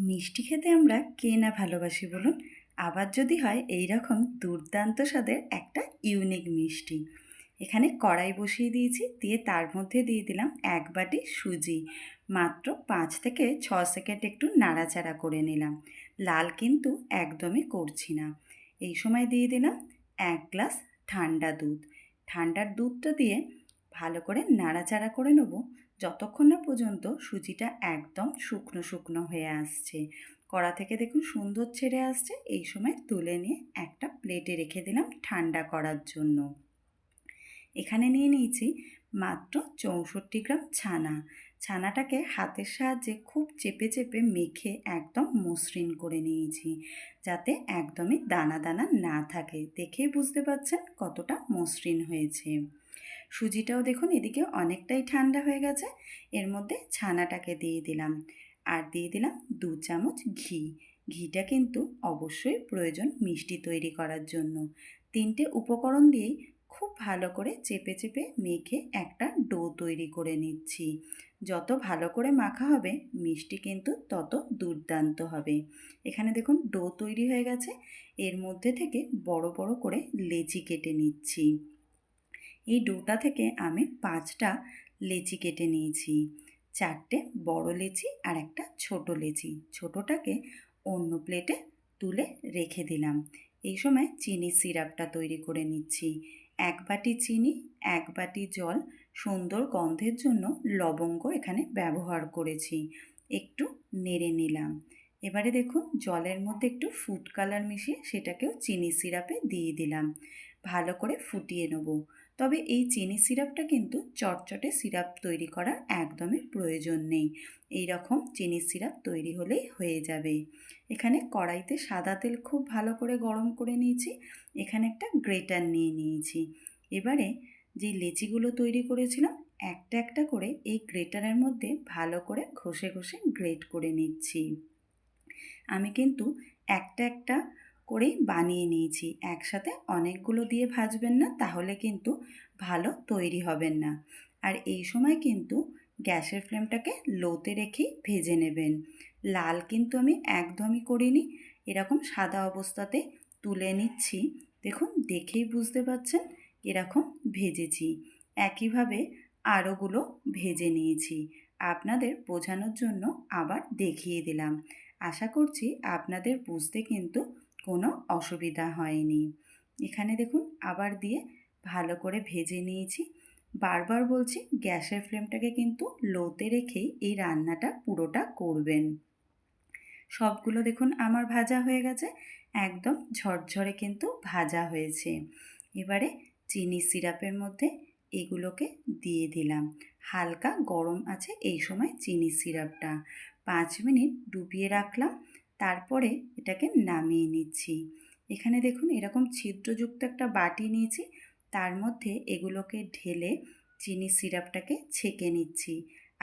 মিষ্টি খেতে আমরা কে না ভালোবাসি বলুন। আবার যদি হয় এই রকম দুর্দান্ত স্বাদের একটা ইউনিক মিষ্টি। এখানে কড়াই বসিয়ে দিয়েছি, দিয়ে তার মধ্যে দিয়ে দিলাম 1 বাটি সুজি। মাত্র 5 থেকে 6 সেকেন্ড একটু নাড়াচাড়া করে নিলাম। লাল কিন্তু একদমই করছি না। এই সময় দিয়ে দিলাম 1 গ্লাস ঠান্ডা দুধ। ঠান্ডার দুধটা দিয়ে ভালো করে নাড়াচাড়া করে নেব যতক্ষণ না পর্যন্ত সুজিটা একদম শুকনো শুকনো হয়ে আসছে। কড়া থেকে দেখুন সুন্দর ছেড়ে আসছে। এই সময় তুলে নিয়ে একটা প্লেটে রেখে দিলাম ঠান্ডা করার জন্য। এখানে নিয়ে নিয়েছি মাত্র 64 গ্রাম ছানা। ছানাটাকে হাতের সাহায্যে খুব চেপে চেপে মেখে একদম মসৃণ করে নিয়েছি, যাতে একদমই দানা দানা না থাকে। দেখেই বুঝতে পারছেন কতটা মসৃণ হয়েছে। সুজিটাও দেখুন এদিকে অনেকটাই ঠান্ডা হয়ে গেছে। এর মধ্যে ছানাটাকে দিয়ে দিলাম, আর দিয়ে দিলাম 2 চামচ ঘি। ঘিটা কিন্তু অবশ্যই প্রয়োজন মিষ্টি তৈরি করার জন্য। 3টে উপকরণ দিয়েই খুব ভালো করে চেপে চেপে মেখে একটা ডো তৈরি করে নিচ্ছি। যত ভালো করে মাখা হবে মিষ্টি কিন্তু তত দুর্দান্ত হবে। এখানে দেখুন ডো তৈরি হয়ে গেছে। এর মধ্যে থেকে বড় বড় করে লেচি কেটে নিচ্ছি। এই ডোটা থেকে আমি 5টা লেচি কেটে নিয়েছি। 4টে বড় লেচি আর একটা ছোট লেচি। ছোটোটাকে অন্য প্লেটে তুলে রেখে দিলাম। এই সময় চিনির সিরাপটা তৈরি করে নিচ্ছি। 1 বাটি চিনি, 1 বাটি জল, সুন্দর গন্ধের জন্য লবঙ্গ এখানে ব্যবহার করেছি। একটু নেড়ে নিলাম। এবারে দেখুন জলের মধ্যে একটু ফুড কালার মিশিয়ে সেটাকেও চিনি সিরাপে দিয়ে দিলাম। ভালো করে ফুটিয়ে নেব। তবে এই চিনি সিরাপটা কিন্তু চটচটে সিরাপ তৈরি করার একদমই প্রয়োজন নেই। এই রকম চিনি সিরাপ তৈরি হলেই হয়ে যাবে। এখানে কড়াইতে সাদা তেল খুব ভালো করে গরম করে নিয়েছি। এখানে একটা গ্রেটার নিয়ে নিয়েছি। এবারে যে লেচিগুলো তৈরি করেছিলাম একটা একটা করে এই গ্রেটারের মধ্যে ভালো করে ঘষে ঘষে গ্রেট করে নিচ্ছি। আমি কিন্তু একটা একটা করেই বানিয়ে নিয়েছি। একসাথে অনেকগুলো দিয়ে ভাজবেন না, তাহলে কিন্তু ভালো তৈরি হবেন না। আর এই সময় কিন্তু গ্যাসের ফ্লেমটাকে লোতে রেখেই ভেজে নেবেন। লাল কিন্তু আমি একদমই করিনি, এরকম সাদা অবস্থাতে তুলে নিচ্ছি। দেখুন দেখেই বুঝতে পারছেন এরকম ভেজেছি। একইভাবে আরোগুলো ভেজে নিয়েছি। আপনাদের বোঝানোর জন্য আবার দেখিয়ে দিলাম। আশা করছি আপনাদের বুঝতে কিন্তু কোনো অসুবিধা হয়নি। এখানে দেখুন আবার দিয়ে ভালো করে ভেজে নিয়েছি। বারবার বলছি গ্যাসের ফ্লেমটাকে কিন্তু লোতে রেখেই এই রান্নাটা পুরোটা করবেন। সবগুলো দেখুন আমার ভাজা হয়ে গেছে, একদম ঝরঝরে কিন্তু ভাজা হয়েছে। এবারে চিনি সিরাপের মধ্যে এগুলোকে দিয়ে দিলাম। হালকা গরম আছে এই সময় চিনি সিরাপটা। 5 মিনিট ডুবিয়ে রাখলাম, তারপরে এটাকে নামিয়ে নিচ্ছি। এখানে দেখুন এরকম ছিদ্রযুক্ত একটা বাটি নিয়েছি, তার মধ্যে এগুলোকে ঢেলে চিনি সিরাপটাকে ছেঁকে নিচ্ছি।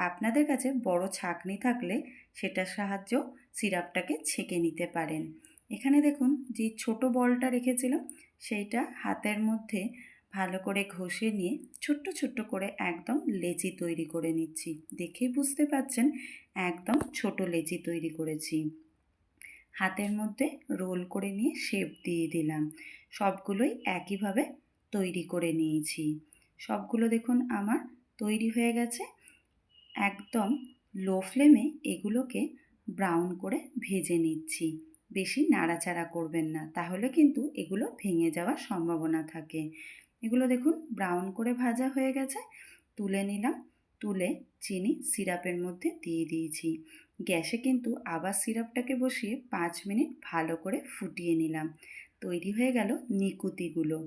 আপনাদের কাছে বড় ছাঁকনি থাকলে সেটার সাহায্যেও সিরাপটাকে ছেঁকে নিতে পারেন। এখানে দেখুন যে ছোট বলটা রেখেছিলাম সেইটা হাতের মধ্যে ভালো করে ঘষে নিয়ে ছোট্ট ছোট্ট করে একদম লেচি তৈরি করে নিচ্ছি। দেখেই বুঝতে পারছেন একদম ছোট লেচি তৈরি করেছি। হাতের মধ্যে রোল করে নিয়ে শেপ দিয়ে দিলাম। সবগুলোই একইভাবে তৈরি করে নিয়েছি। সবগুলো দেখুন আমার তৈরি হয়ে গেছে। একদম লো ফ্লেমে এগুলোকে ব্রাউন করে ভেজে নিচ্ছি। বেশি নাড়াচাড়া করবেন না, তাহলে কিন্তু এগুলো ভেঙে যাওয়ার সম্ভাবনা থাকে। এগুলো দেখুন ব্রাউন করে ভাজা হয়ে গেছে, তুলে নিলাম। তুলে চিনি সিরাপের মধ্যে দিয়ে দিয়েছি। গ্যাসে কিন্তু আবার সিরাপটাকে বসিয়ে 5 মিনিট ভালো করে ফুটিয়ে নিলাম। তৈরি হয়ে গেল নিকুতিগুলো।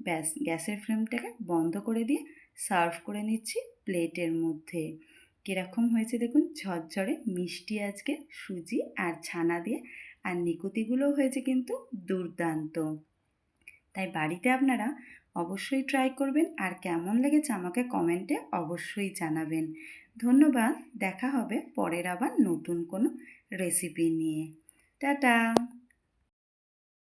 ব্যাস, গ্যাসের ফ্লেমটাকে বন্ধ করে দিয়ে সার্ভ করে নিচ্ছি প্লেটের মধ্যে। কীরকম হয়েছে দেখুন, ঝরঝরে মিষ্টি আজকে সুজি আর ছানা দিয়ে, আর নিকুতিগুলোও হয়েছে কিন্তু দুর্দান্ত। তাই বাড়িতে আপনারা অবশ্যই ট্রাই করবেন, আর কেমন লেগেছে আমাকে কমেন্টে অবশ্যই জানাবেন। ধন্যবাদ। দেখা হবে পরের আবার নতুন কোনো রেসিপি নিয়ে। টাটা।